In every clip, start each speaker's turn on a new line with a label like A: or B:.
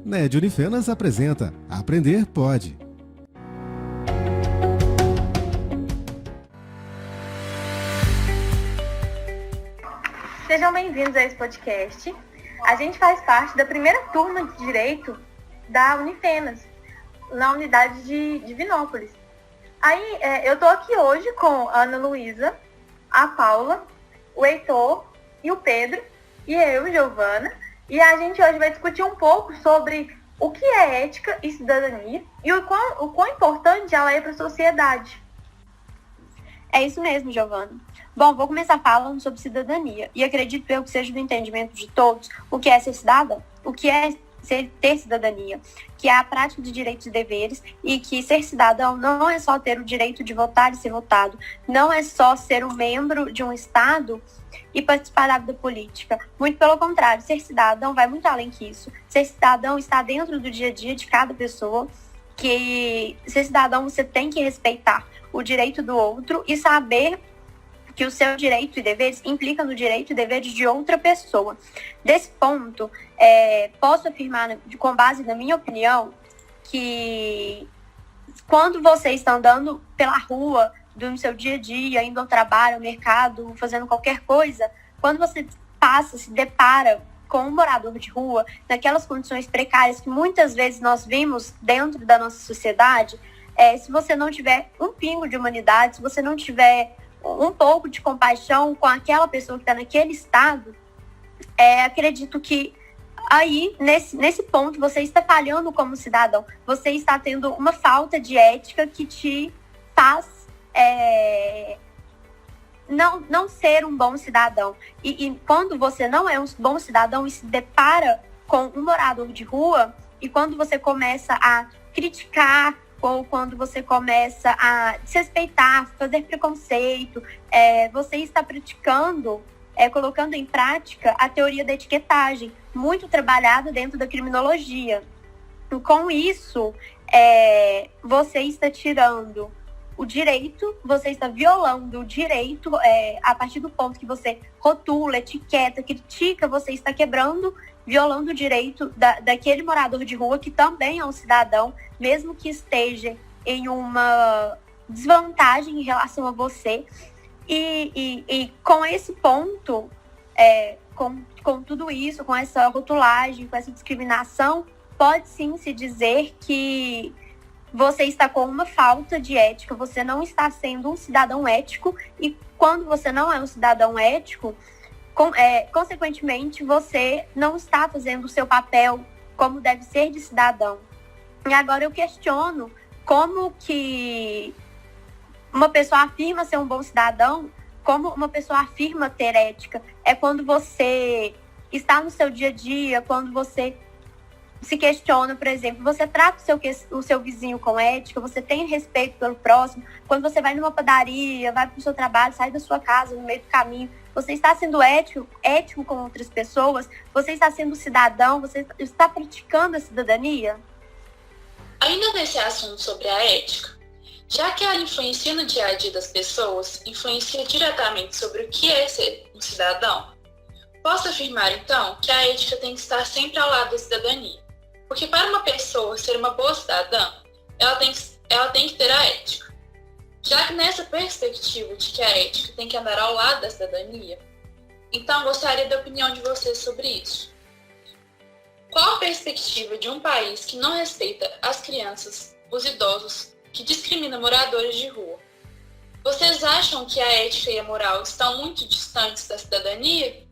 A: NED Unifenas apresenta Aprender Pode.
B: Sejam bem-vindos a esse podcast. A gente faz parte da primeira turma de Direito da Unifenas, na unidade de Divinópolis. Eu estou aqui hoje com a Ana Luísa, a Paula, o Heitor e o Pedro, e eu, Giovana, e a gente hoje vai discutir um pouco sobre o que é ética e cidadania e o quão importante ela é para a sociedade.
C: É isso mesmo, Giovana. Bom, vou começar falando sobre cidadania. E acredito eu que seja do entendimento de todos o que é ser cidadão, o que é ter cidadania, que é a prática de direitos e deveres, e que ser cidadão não é só ter o direito de votar e ser votado, não é só ser um membro de um Estado e participar da vida política. Muito pelo contrário, ser cidadão vai muito além que isso. Ser cidadão está dentro do dia a dia de cada pessoa, que ser cidadão você tem que respeitar o direito do outro e saber que o seu direito e deveres implica no direito e deveres de outra pessoa. Desse ponto, posso afirmar, com base na minha opinião, que quando você está andando pela rua, no seu dia a dia, indo ao trabalho, ao mercado, fazendo qualquer coisa, quando você se depara com um morador de rua, naquelas condições precárias que muitas vezes nós vimos dentro da nossa sociedade, se você não tiver um pingo de humanidade, se você não tiver um pouco de compaixão com aquela pessoa que está naquele estado, acredito que aí, nesse ponto, você está falhando como cidadão. Você está tendo uma falta de ética que te faz não ser um bom cidadão. E quando você não é um bom cidadão e se depara com um morador de rua, e quando você começa a criticar, ou quando você começa a desrespeitar, fazer preconceito, você está praticando, colocando em prática a teoria da etiquetagem, muito trabalhada dentro da criminologia. E com isso, você está tirando o direito, você está violando o direito, a partir do ponto que você rotula, etiqueta, critica, você está quebrando, violando o direito daquele morador de rua que também é um cidadão, mesmo que esteja em uma desvantagem em relação a você. E com esse ponto, com tudo isso, com essa rotulagem, com essa discriminação, pode sim se dizer que você está com uma falta de ética, você não está sendo um cidadão ético, e quando você não é um cidadão ético, consequentemente, você não está fazendo o seu papel como deve ser de cidadão. E agora eu questiono como que uma pessoa afirma ser um bom cidadão, como uma pessoa afirma ter ética. É quando você está no seu dia a dia, quando você se questiona, por exemplo, você trata o seu vizinho com ética, você tem respeito pelo próximo, quando você vai numa padaria, vai para o seu trabalho, sai da sua casa no meio do caminho, você está sendo ético com outras pessoas, você está sendo cidadão, você está praticando a cidadania?
D: Ainda nesse assunto sobre a ética, já que ela influencia no dia a dia das pessoas, influencia diretamente sobre o que é ser um cidadão, posso afirmar então que a ética tem que estar sempre ao lado da cidadania. Porque para uma pessoa ser uma boa cidadã, ela tem que ter a ética. Já que nessa perspectiva de que a ética tem que andar ao lado da cidadania, então gostaria da opinião de vocês sobre isso. Qual a perspectiva de um país que não respeita as crianças, os idosos, que discrimina moradores de rua? Vocês acham que a ética e a moral estão muito distantes da cidadania?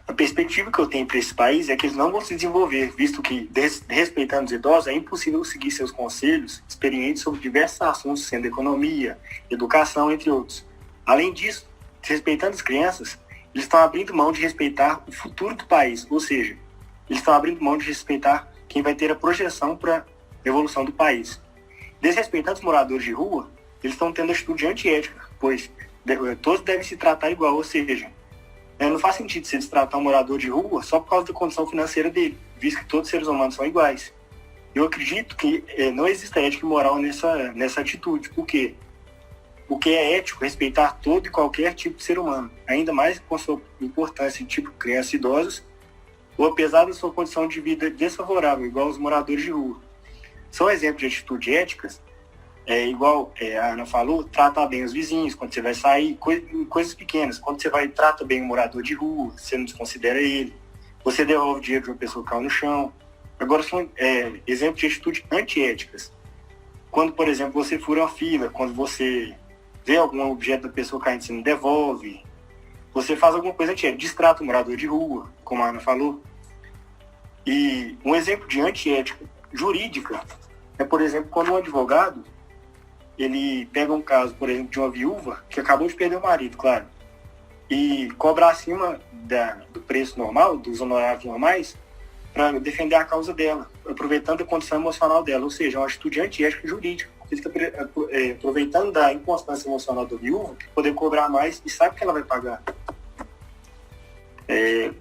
E: A perspectiva que eu tenho para esse país é que eles não vão se desenvolver, visto que, respeitando os idosos, é impossível seguir seus conselhos experientes sobre diversos assuntos, sendo economia, educação, entre outros. Além disso, respeitando as crianças, eles estão abrindo mão de respeitar o futuro do país, ou seja, eles estão abrindo mão de respeitar quem vai ter a projeção para a evolução do país. Desrespeitando os moradores de rua, eles estão tendo atitude antiética, pois todos devem se tratar igual, ou seja, não faz sentido se eles tratar um morador de rua só por causa da condição financeira dele, visto que todos os seres humanos são iguais. Eu acredito que não existe ética e moral nessa atitude. Por quê? Porque é ético respeitar todo e qualquer tipo de ser humano, ainda mais com sua importância em tipo crianças e idosos, ou apesar da sua condição de vida desfavorável, igual os moradores de rua. São exemplos de atitudes éticas, igual a Ana falou, tratar bem os vizinhos, quando você vai sair, coisas pequenas. Quando você vai trata bem o morador de rua, você não desconsidera ele, você devolve dinheiro de uma pessoa que caiu no chão. Agora são exemplos de atitudes antiéticas. Quando, por exemplo, você fura uma fila, quando você vê algum objeto da pessoa caindo, você não devolve, você faz alguma coisa antiética, distrata o morador de rua, como a Ana falou. E um exemplo de antiética jurídica é, por exemplo, quando um advogado ele pega um caso, por exemplo, de uma viúva que acabou de perder o marido, claro, e cobra acima do preço normal, dos honorários normais, para defender a causa dela, aproveitando a condição emocional dela, ou seja, uma atitude antiética jurídica. Ele fica aproveitando da inconstância emocional da viúva, poder cobrar mais e sabe que ela vai pagar.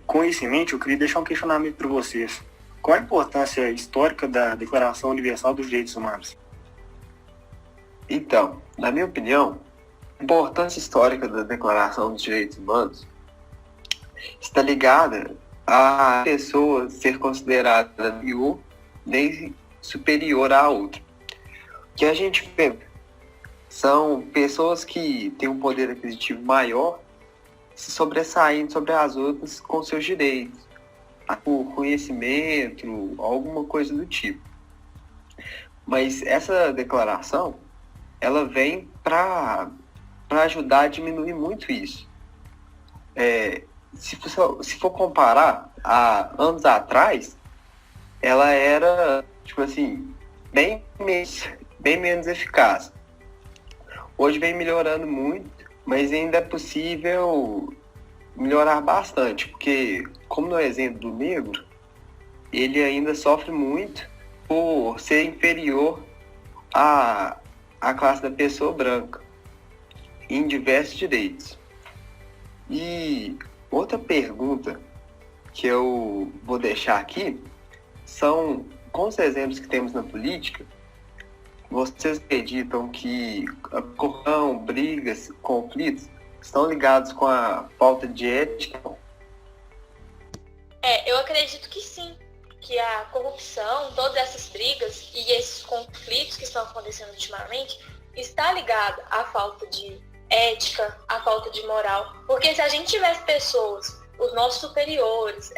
E: Com isso em mente, eu queria deixar um questionamento para vocês. Qual a importância histórica da Declaração Universal dos Direitos Humanos?
F: Então, na minha opinião, a importância histórica da Declaração dos Direitos Humanos está ligada a pessoa ser considerada nem superior à outra. O que a gente vê são pessoas que têm um poder aquisitivo maior, se sobressaindo sobre as outras com seus direitos, por conhecimento, alguma coisa do tipo. Mas essa declaração, ela vem para ajudar a diminuir muito isso. Se for comparar a anos atrás, ela era, tipo assim, bem menos eficaz. Hoje vem melhorando muito, mas ainda é possível melhorar bastante, porque, como no exemplo do negro, ele ainda sofre muito por ser inferior à classe da pessoa branca em diversos direitos. E outra pergunta que eu vou deixar aqui são, com os exemplos que temos na política, vocês acreditam que a corrupção, brigas, conflitos estão ligados com a falta de ética?
D: Eu acredito que sim, que a corrupção, todas essas brigas e esses conflitos que estão acontecendo ultimamente está ligado à falta de ética, à falta de moral. Porque se a gente tivesse pessoas, os nossos superiores,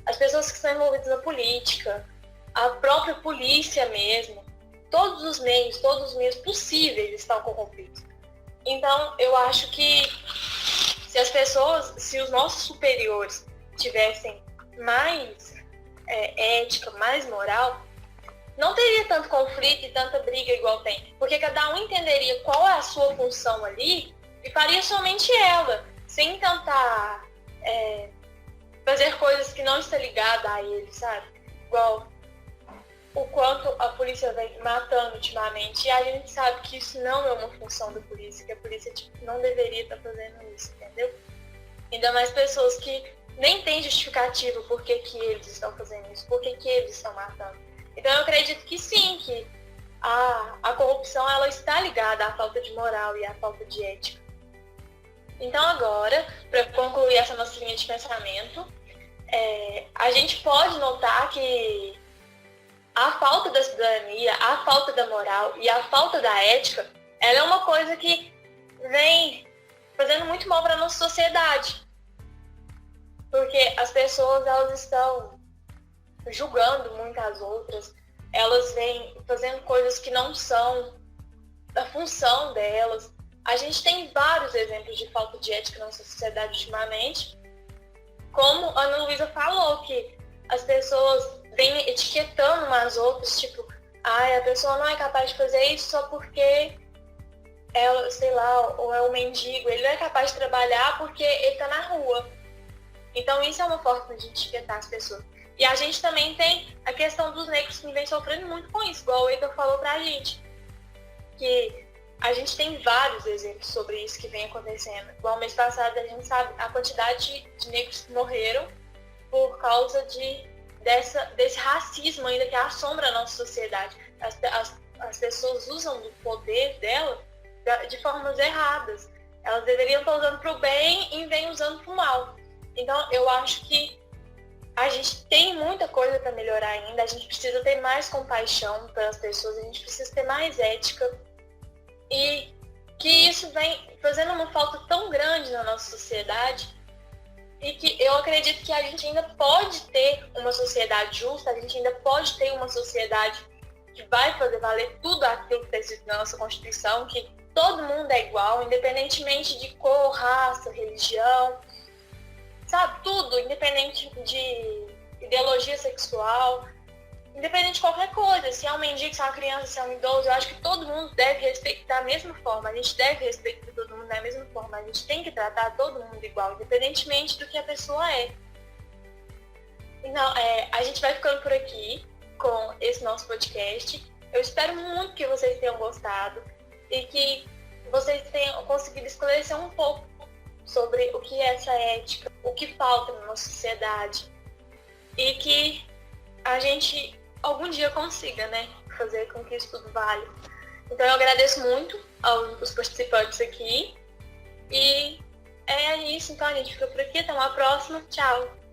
D: as pessoas que estão envolvidas na política, a própria polícia mesmo, todos os meios possíveis estão corrompidos. Então, eu acho que se os nossos superiores tivessem mais ética, mais moral, não teria tanto conflito e tanta briga igual tem. Porque cada um entenderia qual é a sua função ali e faria somente ela, sem tentar fazer coisas que não estão ligadas a ele, sabe? Igual o quanto a polícia vem matando ultimamente. E a gente sabe que isso não é uma função da polícia, que a polícia não deveria estar fazendo isso, entendeu? Ainda mais pessoas que nem têm justificativa por que eles estão fazendo isso, por que eles estão matando. Então eu acredito que sim, que a corrupção ela está ligada à falta de moral e à falta de ética. Então agora, para concluir essa nossa linha de pensamento, a gente pode notar que a falta da cidadania, a falta da moral e a falta da ética, ela é uma coisa que vem fazendo muito mal para a nossa sociedade. Porque as pessoas elas estão julgando muito as outras, elas vêm fazendo coisas que não são da função delas. A gente tem vários exemplos de falta de ética na nossa sociedade ultimamente. Como a Ana Luísa falou, que as pessoas vêm etiquetando umas outras, tipo, a pessoa não é capaz de fazer isso só porque ela, sei lá, ou é um mendigo, ele não é capaz de trabalhar porque ele tá na rua. Então isso é uma forma de etiquetar as pessoas. E a gente também tem a questão dos negros que vem sofrendo muito com isso, igual o Heitor falou pra gente. Que a gente tem vários exemplos sobre isso que vem acontecendo. Igual mês passado a gente sabe a quantidade de negros que morreram por causa desse racismo ainda que assombra a nossa sociedade. As pessoas usam o poder dela de formas erradas. Elas deveriam estar usando para o bem e vêm usando para o mal. Então, eu acho que a gente tem muita coisa para melhorar ainda, a gente precisa ter mais compaixão pelas pessoas, a gente precisa ter mais ética, e que isso vem fazendo uma falta tão grande na nossa sociedade, e que eu acredito que a gente ainda pode ter uma sociedade justa, a gente ainda pode ter uma sociedade que vai fazer valer tudo aquilo que está escrito na nossa Constituição, que todo mundo é igual, independentemente de cor, raça, religião, sabe, tudo, independente de ideologia sexual, independente de qualquer coisa, se é um mendigo, se é uma criança, se é um idoso, eu acho que todo mundo deve respeitar da mesma forma, a gente deve respeitar todo mundo da mesma forma, a gente tem que tratar todo mundo igual, independentemente do que a pessoa é. Então, a gente vai ficando por aqui com esse nosso podcast. Eu espero muito que vocês tenham gostado e que vocês tenham conseguido esclarecer um pouco sobre o que é essa ética, o que falta na nossa sociedade, e que a gente algum dia consiga, né, fazer com que isso tudo valha. Então eu agradeço muito aos participantes aqui, e é isso, então a gente fica por aqui, até uma próxima, tchau!